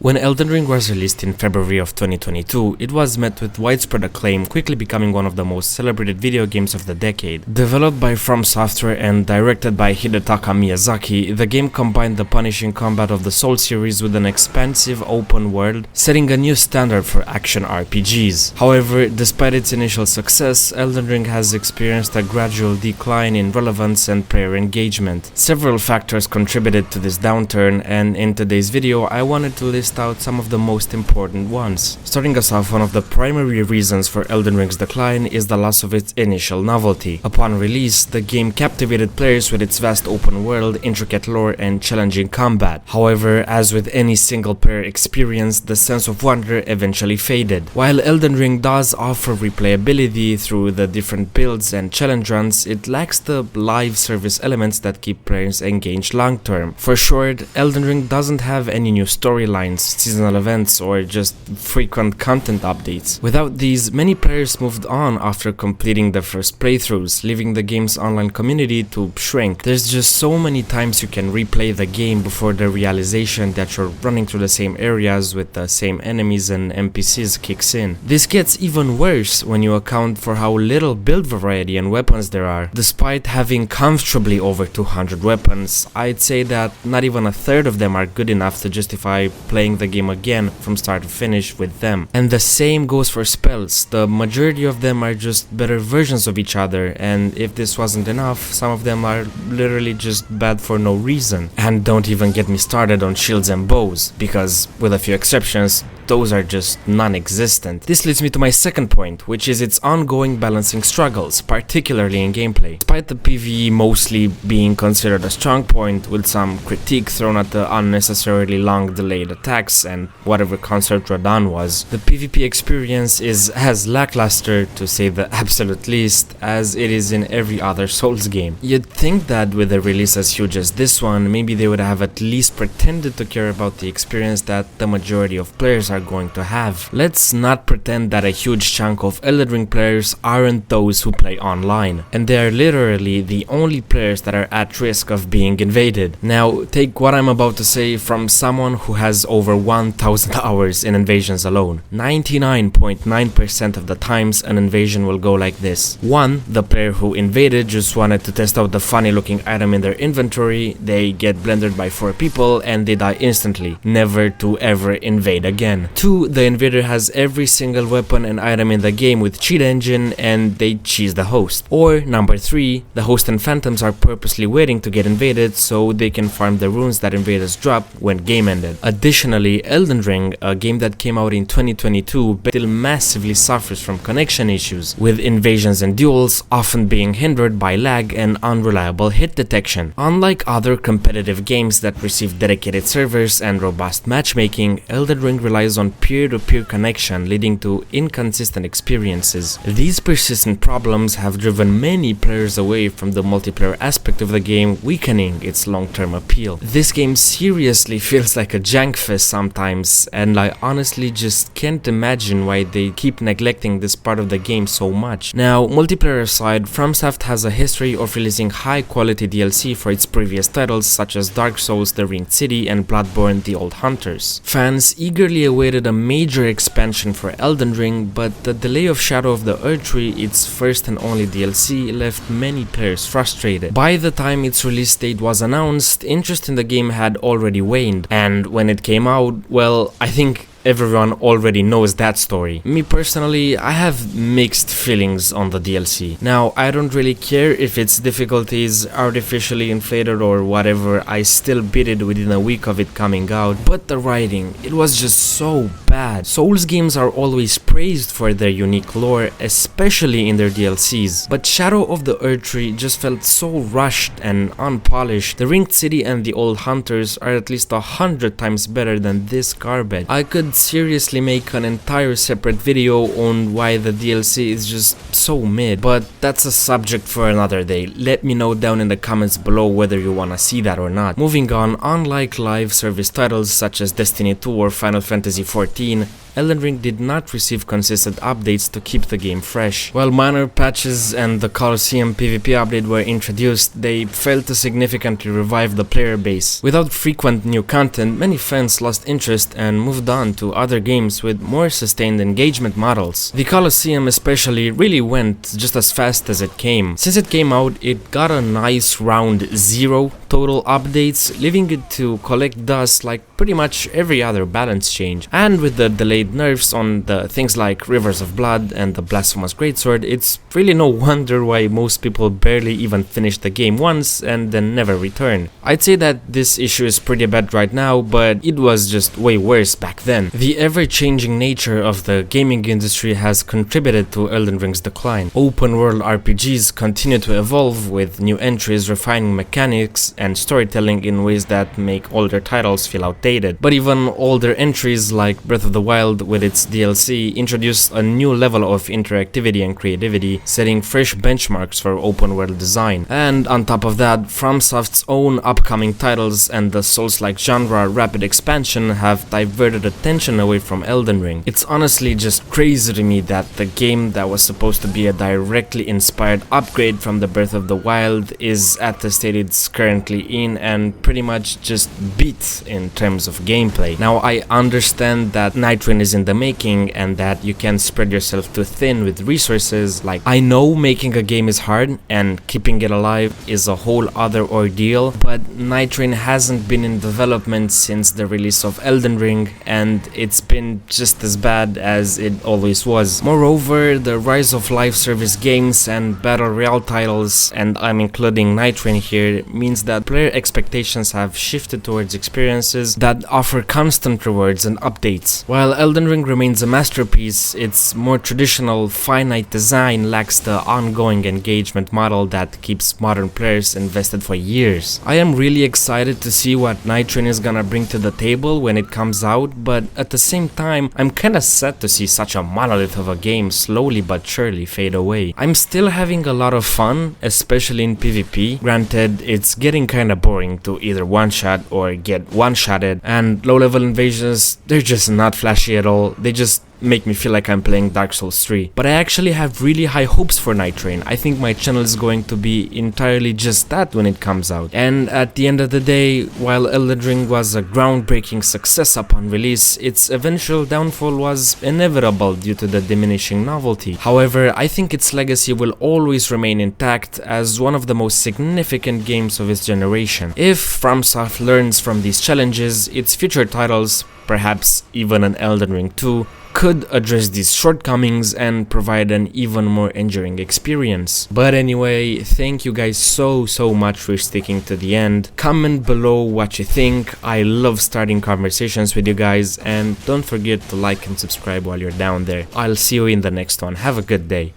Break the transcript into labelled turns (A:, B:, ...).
A: When Elden Ring was released in February of 2022, it was met with widespread acclaim, quickly becoming one of the most celebrated video games of the decade. Developed by From Software and directed by Hidetaka Miyazaki, the game combined the punishing combat of the Souls series with an expansive open world, setting a new standard for action RPGs. However, despite its initial success, Elden Ring has experienced a gradual decline in relevance and player engagement. Several factors contributed to this downturn, and in today's video I wanted to list out some of the most important ones. Starting us off, one of the primary reasons for Elden Ring's decline is the loss of its initial novelty. Upon release, the game captivated players with its vast open world, intricate lore, and challenging combat. However, as with any single-player experience, the sense of wonder eventually faded. While Elden Ring does offer replayability through the different builds and challenge runs, it lacks the live service elements that keep players engaged long-term. For short, Elden Ring doesn't have any new storylines, seasonal events, or just frequent content updates. Without these, many players moved on after completing their first playthroughs, leaving the game's online community to shrink. There's just so many times you can replay the game before the realization that you're running through the same areas with the same enemies and NPCs kicks in. This gets even worse when you account for how little build variety and weapons there are. Despite having comfortably over 200 weapons, I'd say that not even a third of them are good enough to justify playing the game again from start to finish with them. And the same goes for spells. The majority of them are just better versions of each other, and if this wasn't enough, some of them are literally just bad for no reason. And don't even get me started on shields and bows, because with a few exceptions, those are just non-existent. This leads me to my second point, which is its ongoing balancing struggles, particularly in gameplay. Despite the PvE mostly being considered a strong point, with some critique thrown at the unnecessarily long delayed attacks and whatever Concert Radon was, the PvP experience is as lackluster, to say the absolute least, as it is in every other Souls game. You'd think that with a release as huge as this one, maybe they would have at least pretended to care about the experience that the majority of players are going to have. Let's not pretend that a huge chunk of Elden Ring players aren't those who play online, and they are literally the only players that are at risk of being invaded. Now, take what I'm about to say from someone who has over 1000 hours in invasions alone. 99.9% of the times an invasion will go like this. 1. The player who invaded just wanted to test out the funny looking item in their inventory, they get blended by 4 people and they die instantly, never to ever invade again. 2. The invader has every single weapon and item in the game with cheat engine and they cheese the host. Or number 3, the host and phantoms are purposely waiting to get invaded so they can farm the runes that invaders drop when game ended. Additionally, Elden Ring, a game that came out in 2022, still massively suffers from connection issues, with invasions and duels often being hindered by lag and unreliable hit detection. Unlike other competitive games that receive dedicated servers and robust matchmaking, Elden Ring relies on peer-to-peer connection, leading to inconsistent experiences. These persistent problems have driven many players away from the multiplayer aspect of the game, weakening its long-term appeal. This game seriously feels like a jank fest sometimes, and I honestly just can't imagine why they keep neglecting this part of the game so much. Now, multiplayer aside, FromSoft has a history of releasing high-quality DLC for its previous titles such as Dark Souls: The Ringed City and Bloodborne: The Old Hunters. Fans eagerly awaited a major expansion for Elden Ring, but the delay of Shadow of the Erdtree, its first and only DLC, left many players frustrated. By the time its release date was announced, interest in the game had already waned, and when it came out, well, I think everyone already knows that story. Me personally, I have mixed feelings on the DLC. Now, I don't really care if its difficulties artificially inflated or whatever, I still beat it within a week of it coming out, but the writing, it was just so bad. Souls games are always praised for their unique lore, especially in their DLCs, but Shadow of the Erdtree just felt so rushed and unpolished. The Ringed City and the Old Hunters are at least 100 times better than this garbage. I could seriously make an entire separate video on why the DLC is just so mid, but that's a subject for another day. Let me know down in the comments below whether you wanna see that or not. Moving on, unlike live service titles such as Destiny 2 or Final Fantasy XIV, Elden Ring did not receive consistent updates to keep the game fresh. While minor patches and the Colosseum PvP update were introduced, they failed to significantly revive the player base. Without frequent new content, many fans lost interest and moved on to other games with more sustained engagement models. The Colosseum especially really went just as fast as it came. Since it came out, it got a nice round 0 total updates, leaving it to collect dust like pretty much every other balance change. And with the delayed nerfs on the things like Rivers of Blood and the Blasphemous Greatsword, it's really no wonder why most people barely even finish the game once and then never return. I'd say that this issue is pretty bad right now, but it was just way worse back then. The ever-changing nature of the gaming industry has contributed to Elden Ring's decline. Open-world RPGs continue to evolve, with new entries refining mechanics and storytelling in ways that make older titles feel outdated. But even older entries like Breath of the Wild with its DLC introduced a new level of interactivity and creativity, setting fresh benchmarks for open world design. And on top of that, FromSoft's own upcoming titles and the Souls-like genre rapid expansion have diverted attention away from Elden Ring. It's honestly just crazy to me that the game that was supposed to be a directly inspired upgrade from the Breath of the Wild is at the state it's currently in and pretty much just beat in terms of gameplay. Now, I understand that Nightreign is in the making and that you can spread yourself too thin with resources. Like, I know making a game is hard and keeping it alive is a whole other ordeal, but Nightreign hasn't been in development since the release of Elden Ring, and it's been just as bad as it always was. Moreover, the rise of live service games and battle royale titles, and I'm including Nightreign here, means that player expectations have shifted towards experiences that offer constant rewards and updates. While Elden Ring remains a masterpiece, its more traditional, finite design lacks the ongoing engagement model that keeps modern players invested for years. I am really excited to see what Nightreign is gonna bring to the table when it comes out, but at the same time, I'm kinda sad to see such a monolith of a game slowly but surely fade away. I'm still having a lot of fun, especially in PvP. Granted, it's getting kinda boring to either one-shot or get one-shotted, and low-level invasions, they're just not flashy at all. They just make me feel like I'm playing Dark Souls 3. But I actually have really high hopes for Nightreign. I think my channel is going to be entirely just that when it comes out. And at the end of the day, while Elden Ring was a groundbreaking success upon release, its eventual downfall was inevitable due to the diminishing novelty. However, I think its legacy will always remain intact as one of the most significant games of its generation. If FromSoft learns from these challenges, its future titles, perhaps even an Elden Ring 2, could address these shortcomings and provide an even more enduring experience. But anyway, thank you guys so much for sticking to the end. Comment below what you think. I love starting conversations with you guys, and don't forget to like and subscribe while you're down there. I'll see you in the next one. Have a good day.